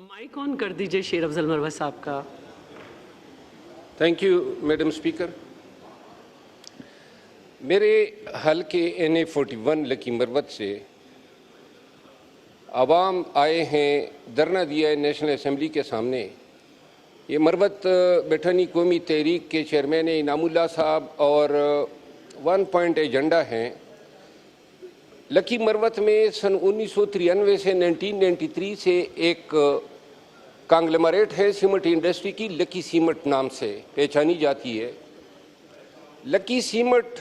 Mic on कर दीजिए शेर अफजल मरवा साहब का। Thank you madam speaker. मेरे हल्के NA41 लकी मरवत से आवाम आए हैं, धरना दिया है नेशनल असम्बली के सामने। ये मरवत बैठानी कौमी तहरीक के चेयरमैन इनामुल्लाह साहब और 1 पॉइंट एजेंडा हैं। लकी मरवत में सन 1993 से 1993 से एक कांग्लोमरेट है सीमेंट इंडस्ट्री की, लकी सीमेंट नाम से पहचानी जाती है। लकी सीमेंट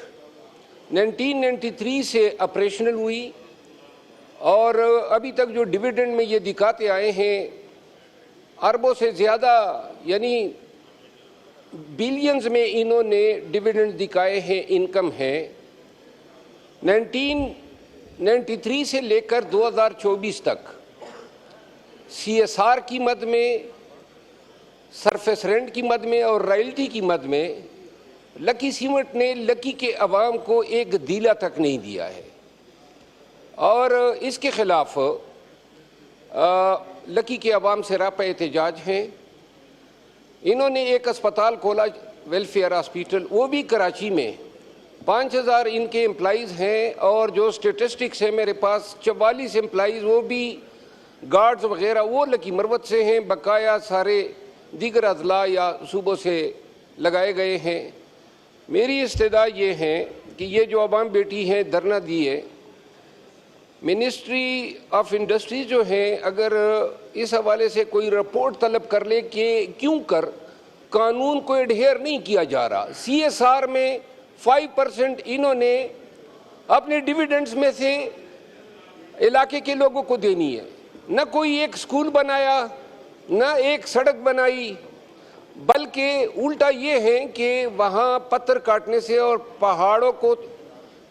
1993 से ऑपरेशनल हुई और अभी तक जो डिविडेंड में ये दिखाते आए हैं अरबों से ज़्यादा, यानी बिलियंस में इन्होंने डिविडेंड दिखाए हैं, इनकम है। 1993 से लेकर 2024 तक CSR की मद में, सरफेस रेंट की मद में और रॉयल्टी की मद में लकी सीमेंट ने लकी के अवाम को एक दीला तक नहीं दिया है और इसके खिलाफ लकी के अवाम से रापा एहतजाज हैं। इन्होंने एक अस्पताल खोला, वेलफेयर हॉस्पिटल, वो भी कराची में। 5000 इनके एम्प्लॉइज़ हैं और जो स्टेटिस्टिक्स है मेरे पास 44 एम्प्लॉइज़ वो भी गार्ड्स वगैरह वो लकी मरवत से हैं, बकाया सारे दीगर अजला या सूबों से लगाए गए हैं। मेरी इस्तदा ये है कि ये जो अवाम बेटी हैं धरना दिए, मिनिस्ट्री ऑफ इंडस्ट्री जो है अगर इस हवाले से कोई रिपोर्ट तलब कर ले कि क्यों कर कानून को एडहेयर नहीं किया जा रहा। CSR में 5% इन्होंने अपने डिविडेंड्स में से इलाके के लोगों को देनी है। न कोई एक स्कूल बनाया, न एक सड़क बनाई, बल्कि उल्टा ये है कि वहाँ पत्थर काटने से और पहाड़ों को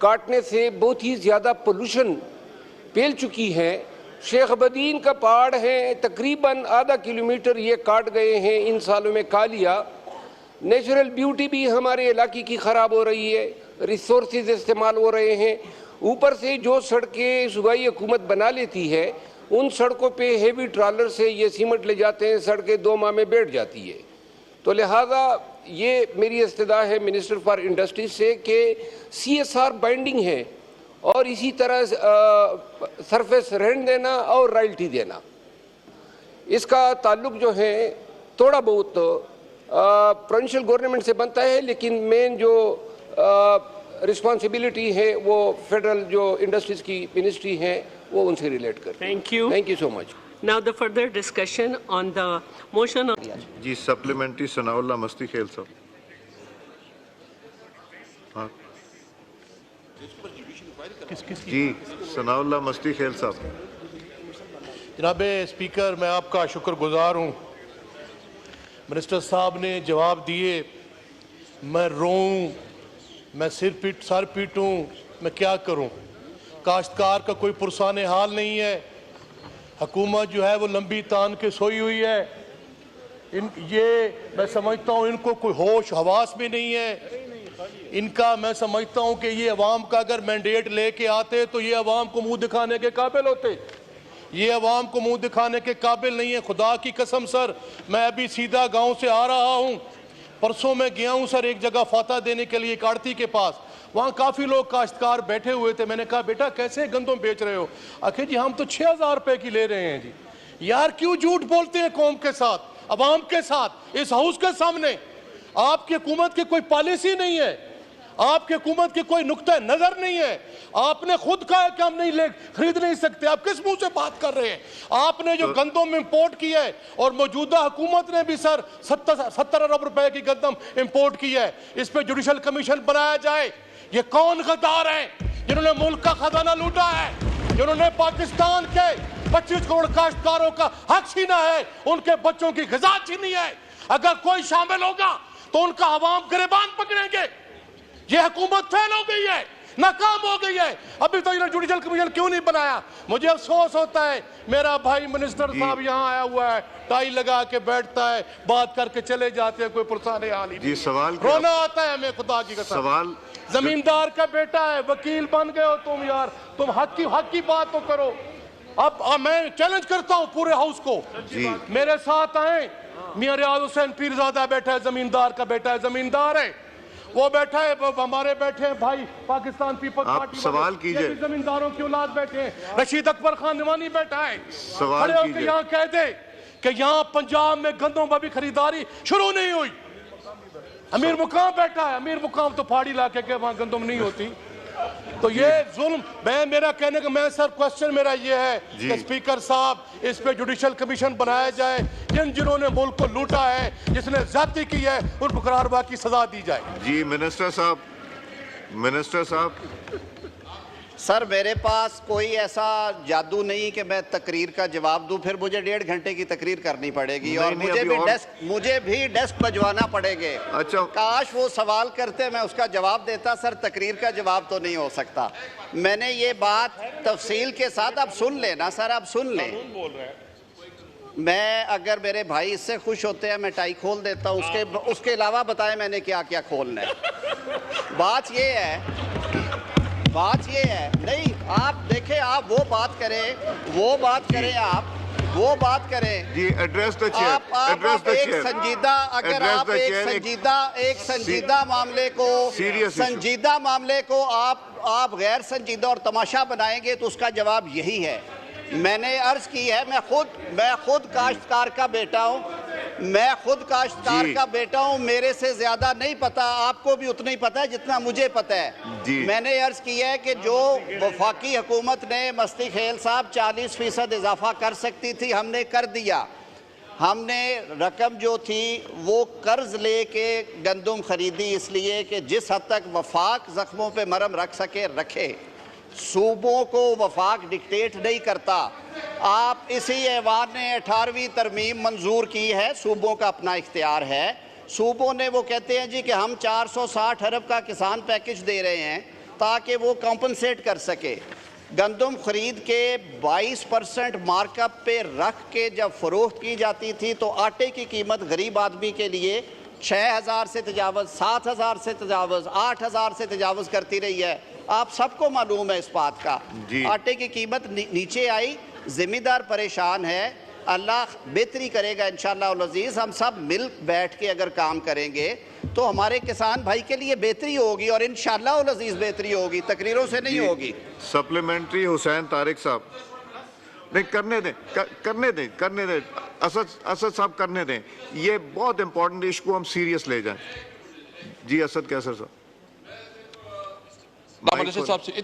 काटने से बहुत ही ज़्यादा पोल्यूशन फैल चुकी है। शेख बदीन का पहाड़ है, तकरीबन आधा किलोमीटर ये काट गए हैं इन सालों में कालिया। नेचुरल ब्यूटी भी हमारे इलाके की ख़राब हो रही है, रिसोर्सेज इस्तेमाल हो रहे हैं। ऊपर से जो सड़कें सूबाई हुकूमत बना लेती है उन सड़कों पे हेवी ट्रॉलर से ये सीमेंट ले जाते हैं, सड़कें 2 माह में बैठ जाती है। तो लिहाजा ये मेरी इस्तदा है मिनिस्टर फॉर इंडस्ट्री से कि CSR बाइंडिंग है और इसी तरह सरफेस रेंट देना और रॉयल्टी देना, इसका ताल्लुक जो है थोड़ा बहुत प्रोविंशियल गवर्नमेंट से बनता है, लेकिन मेन जो रिस्पॉन्सिबिलिटी है वो फेडरल जो इंडस्ट्रीज की मिनिस्ट्री है वो उनसे रिलेट करती है। Thank you so much. Now the further discussion on the motion of जी सप्लीमेंट्री सनाउल्लाह मस्ती खेल साहब। हाँ जी सनाउल्लाह मस्ती खेल साहब। जनाब स्पीकर, मैं आपका शुक्रगुजार हूँ। मिनिस्टर साहब ने जवाब दिए, मैं रोऊं, मैं सर पीटूं, मैं क्या करूं। काश्तकार का कोई पुरसाने हाल नहीं है। हुकूमत जो है वो लंबी तान के सोई हुई है। ये मैं समझता हूँ इनको कोई होश हवास भी नहीं है इनका। मैं समझता हूँ कि ये अवाम का अगर मैंडेट लेके आते तो ये अवाम को मुंह दिखाने के काबिल होते। ये अवाम को मुंह दिखाने के काबिल नहीं है। खुदा की कसम सर, मैं अभी सीधा गांव से आ रहा हूँ। परसों मैं गया हूँ सर एक जगह फाता देने के लिए काड़ती के पास। वहाँ काफ़ी लोग काश्तकार बैठे हुए थे। मैंने कहा बेटा कैसे गंदम बेच रहे हो? आखिर जी हम तो 6000 रुपए की ले रहे हैं जी। यार क्यों झूठ बोलते हैं कौम के साथ, अवाम के साथ, इस हाउस के सामने? आपकी हुकूमत की कोई पॉलिसी नहीं है, आपकी हुकूमत की कोई नुक्ता नजर नहीं है। आपने खुद कहा है कि हम नहीं खरीद नहीं सकते। आप किस मुंह से बात कर रहे हैं? आपने जो गंदम इंपोर्ट की है और मौजूदा हुकूमत ने भी सर 70 अरब रुपए की गंदम इंपोर्ट की है, इस पर जुडिशल कमीशन बनाया जाए। ये कौन गद्दार है जिन्होंने मुल्क का खजाना लूटा है, जिन्होंने पाकिस्तान के 25 करोड़ काश्तकारों का हक छीना है, उनके बच्चों की ग़िज़ा छीनी है? अगर कोई शामिल होगा तो उनका अवाम गिरबान पकड़ेंगे। ये हुकूमत फेल हो गई है, नाकाम हो गई है। अभी तो इन्होंने जुडिशल कमीशन क्यों नहीं बनाया? मुझे अफसोस होता है। मेरा भाई मिनिस्टर साहब यहाँ आया हुआ है, टाई लगा के बैठता है, बात करके चले जाते हैं, कोई पुरसाने हाल ही नहीं। सवाल रोना आता है हमें खुदा की कसम। सवाल जमींदार का बेटा है, वकील बन गए हो तुम यार। तुम हक की बात तो करो। अब मैं चैलेंज करता हूं पूरे हाउस को, जी। मेरे साथ आए। मियां रियाज हुसैन पीरजादा बैठा है, जमींदार का बेटा है, जमींदार है, वो बैठा है, वो हमारे बैठे हैं भाई पाकिस्तान पीपल्स आप पार्टी सवाल वाले, कीजिए। ये भी जमींदारों की औलाद बैठे हैं। रशीद अकबर खान निवानी बैठा है, सवाल खड़े होकर कीजिए। यहाँ कह दे कि यहाँ पंजाब में गंदम की खरीदारी शुरू नहीं हुई। अमीर मुकाम बैठा है, अमीर मुकाम तो पहाड़ी इलाके के, वहां गंदम नहीं होती। तो ये जुल्म, मेरा कहने का मैं सर क्वेश्चन मेरा ये है कि स्पीकर साहब इस पे जुडिशल कमीशन बनाया जाए, जिन्होंने मुल्क को लूटा है, जिसने ज्यादती की है, उनको करारवा की सजा दी जाए। जी मिनिस्टर साहब सर मेरे पास कोई ऐसा जादू नहीं कि मैं तकरीर का जवाब दूं, फिर मुझे 1.5 घंटे की तकरीर करनी पड़ेगी नहीं, और नहीं, मुझे अभी भी और- मुझे भी डेस्क बजवाना पड़ेगे। अच्छा। काश वो सवाल करते मैं उसका जवाब देता। सर तकरीर का जवाब तो नहीं हो सकता। मैंने ये बात तफसील के साथ, आप सुन लेना सर, आप सुन लें। मैं अगर मेरे भाई इससे खुश होते हैं मैं टाई खोल देता हूँ, उसके अलावा बताएं मैंने क्या क्या खोलना है। बात ये है नहीं, आप देखें, आप वो बात करें आप जी एड्रेस द चेयर, आप एक संजीदा, अगर आप एक संजीदा मामले को Serious issue. संजीदा मामले को आप गैर संजीदा और तमाशा बनाएंगे तो उसका जवाब यही है। मैंने अर्ज की है, मैं खुद काश्तकार का बेटा हूँ, जी। का बेटा हूँ, मेरे से ज्यादा नहीं पता, आपको भी उतना ही पता है जितना मुझे पता है। जी। मैंने अर्ज की है कि जो वफाकी हुकूमत ने मस्ती खेल साहब 40% इजाफा कर सकती थी, हमने कर दिया। हमने रकम जो थी वो कर्ज लेके गंदम खरीदी, इसलिए कि जिस हद तक वफाक जख्मों पे मरहम रख सके रखे। सूबों को वफाक डिक्टेट नहीं करता। आप इसी ऐवान ने 18वीं तरमीम मंजूर की है, सूबों का अपना इख्तियार है। सूबों ने वो कहते हैं जी कि हम 460 अरब का किसान पैकेज दे रहे हैं ताकि वो कॉम्पनसेट कर सके। गंदम खरीद के 22% मार्कअप पे रख के जब फरोख्त की जाती थी तो आटे की कीमत गरीब आदमी के लिए 6,000 से तजावज़, 7,000 से तजावज़, 8,000 से तजावज़ करती रही है। आप सबको मालूम है इस बात का। आटे की कीमत नीचे आई, ज़िम्मेदार परेशान है। अल्लाह बेहतरी करेगा इंशाअल्लाह अज़ीज़। हम सब मिल बैठ के अगर काम करेंगे तो हमारे किसान भाई के लिए बेहतरी होगी और इंशाअल्लाह अज़ीज़ बेहतरी होगी, तकरीरों से नहीं होगी। सप्लीमेंट्री हुसैन तारिक साहब, नहीं करने दें असद साहब करने दें। ये बहुत इंपॉर्टेंट इशू हम सीरियस ले जाएं। जी असद कैसर साहब साहब से